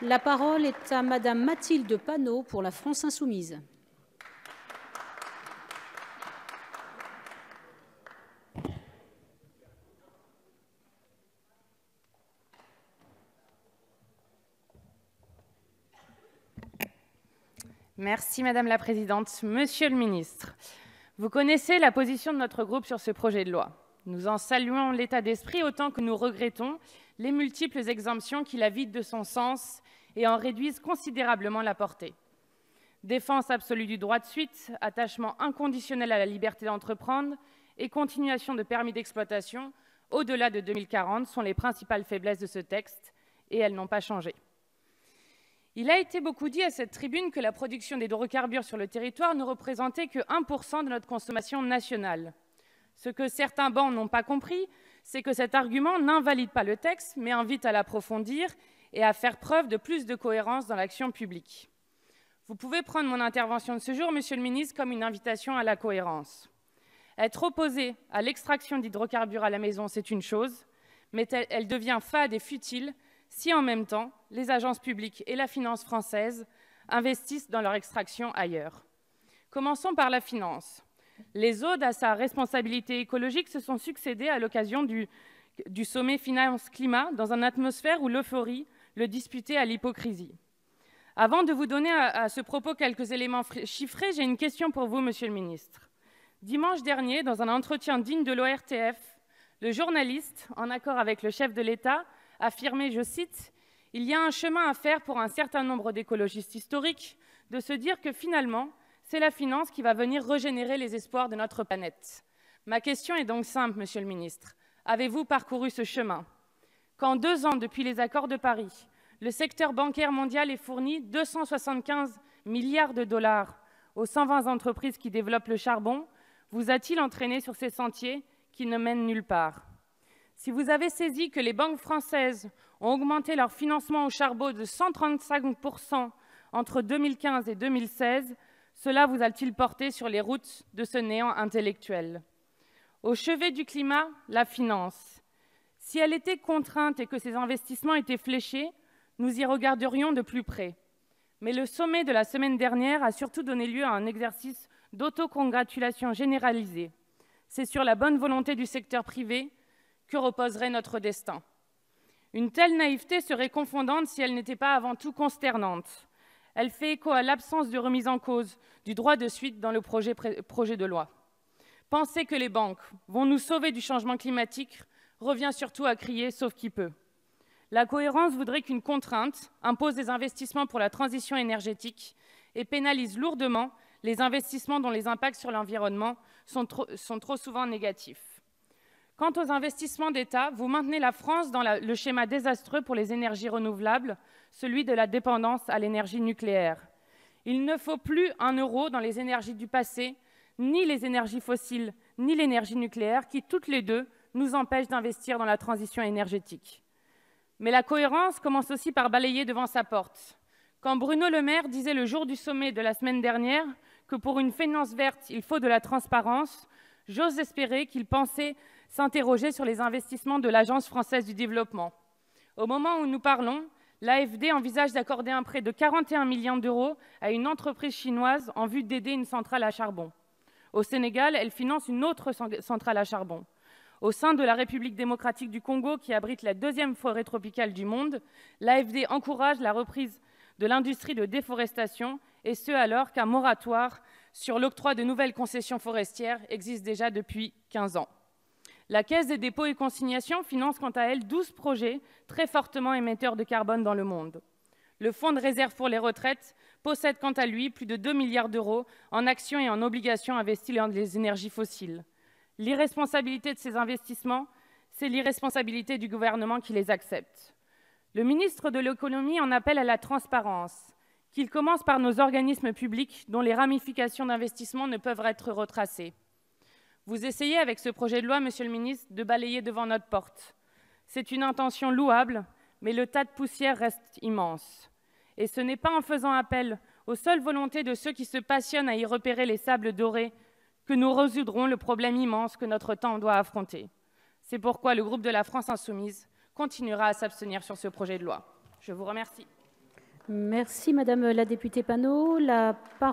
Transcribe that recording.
La parole est à Madame Mathilde Panot pour la France insoumise. Merci Madame la Présidente. Monsieur le Ministre, vous connaissez la position de notre groupe sur ce projet de loi. Nous en saluons l'état d'esprit autant que nous regrettons les multiples exemptions qui la vident de son sens et en réduisent considérablement la portée. Défense absolue du droit de suite, attachement inconditionnel à la liberté d'entreprendre et continuation de permis d'exploitation au-delà de 2040 sont les principales faiblesses de ce texte et elles n'ont pas changé. Il a été beaucoup dit à cette tribune que la production d'hydrocarbures sur le territoire ne représentait que 1% de notre consommation nationale. Ce que certains bancs n'ont pas compris, c'est que cet argument n'invalide pas le texte, mais invite à l'approfondir et à faire preuve de plus de cohérence dans l'action publique. Vous pouvez prendre mon intervention de ce jour, Monsieur le Ministre, comme une invitation à la cohérence. Être opposé à l'extraction d'hydrocarbures à la maison, c'est une chose, mais elle devient fade et futile si en même temps, les agences publiques et la finance française investissent dans leur extraction ailleurs. Commençons par la finance. Les odes à sa responsabilité écologique se sont succédées à l'occasion du sommet finance-climat dans une atmosphère où l'euphorie le disputait à l'hypocrisie. Avant de vous donner à ce propos quelques éléments chiffrés, j'ai une question pour vous, Monsieur le Ministre. Dimanche dernier, dans un entretien digne de l'ORTF, le journaliste, en accord avec le chef de l'État, affirmait, je cite, « Il y a un chemin à faire pour un certain nombre d'écologistes historiques de se dire que finalement, c'est la finance qui va venir régénérer les espoirs de notre planète. » Ma question est donc simple, Monsieur le Ministre. Avez-vous parcouru ce chemin? Qu'en 2 ans depuis les accords de Paris, le secteur bancaire mondial ait fourni 275 milliards de dollars aux 120 entreprises qui développent le charbon, vous a-t-il entraîné sur ces sentiers qui ne mènent nulle part? Si vous avez saisi que les banques françaises ont augmenté leur financement au charbon de 135% entre 2015 et 2016, cela vous a-t-il porté sur les routes de ce néant intellectuel? Au chevet du climat, la finance. Si elle était contrainte et que ces investissements étaient fléchés, nous y regarderions de plus près. Mais le sommet de la semaine dernière a surtout donné lieu à un exercice d'autocongratulation généralisée. C'est sur la bonne volonté du secteur privé que reposerait notre destin. Une telle naïveté serait confondante si elle n'était pas avant tout consternante. Elle fait écho à l'absence de remise en cause du droit de suite dans le projet de loi. Penser que les banques vont nous sauver du changement climatique revient surtout à crier « sauf qui peut ». La cohérence voudrait qu'une contrainte impose des investissements pour la transition énergétique et pénalise lourdement les investissements dont les impacts sur l'environnement sont trop souvent négatifs. Quant aux investissements d'État, vous maintenez la France dans le schéma désastreux pour les énergies renouvelables, celui de la dépendance à l'énergie nucléaire. Il ne faut plus 1 euro dans les énergies du passé, ni les énergies fossiles, ni l'énergie nucléaire, qui toutes les deux nous empêchent d'investir dans la transition énergétique. Mais la cohérence commence aussi par balayer devant sa porte. Quand Bruno Le Maire disait le jour du sommet de la semaine dernière que pour une finance verte, il faut de la transparence, j'ose espérer qu'il pensait s'interroger sur les investissements de l'Agence française du développement. Au moment où nous parlons, l'AFD envisage d'accorder un prêt de 41 millions d'euros à une entreprise chinoise en vue d'aider une centrale à charbon. Au Sénégal, elle finance une autre centrale à charbon. Au sein de la République démocratique du Congo, qui abrite la 2e forêt tropicale du monde, l'AFD encourage la reprise de l'industrie de déforestation, et ce alors qu'un moratoire sur l'octroi de nouvelles concessions forestières existe déjà depuis 15 ans. La Caisse des dépôts et consignations finance quant à elle 12 projets très fortement émetteurs de carbone dans le monde. Le Fonds de réserve pour les retraites possède quant à lui plus de 2 milliards d'euros en actions et en obligations investies dans les énergies fossiles. L'irresponsabilité de ces investissements, c'est l'irresponsabilité du gouvernement qui les accepte. Le ministre de l'économie en appelle à la transparence, qu'il commence par nos organismes publics dont les ramifications d'investissement ne peuvent être retracées. Vous essayez avec ce projet de loi, Monsieur le ministre, de balayer devant notre porte. C'est une intention louable, mais le tas de poussière reste immense. Et ce n'est pas en faisant appel aux seules volontés de ceux qui se passionnent à y repérer les sables dorés que nous résoudrons le problème immense que notre temps doit affronter. C'est pourquoi le groupe de la France insoumise continuera à s'abstenir sur ce projet de loi. Je vous remercie. Merci Madame la députée Panot. La parole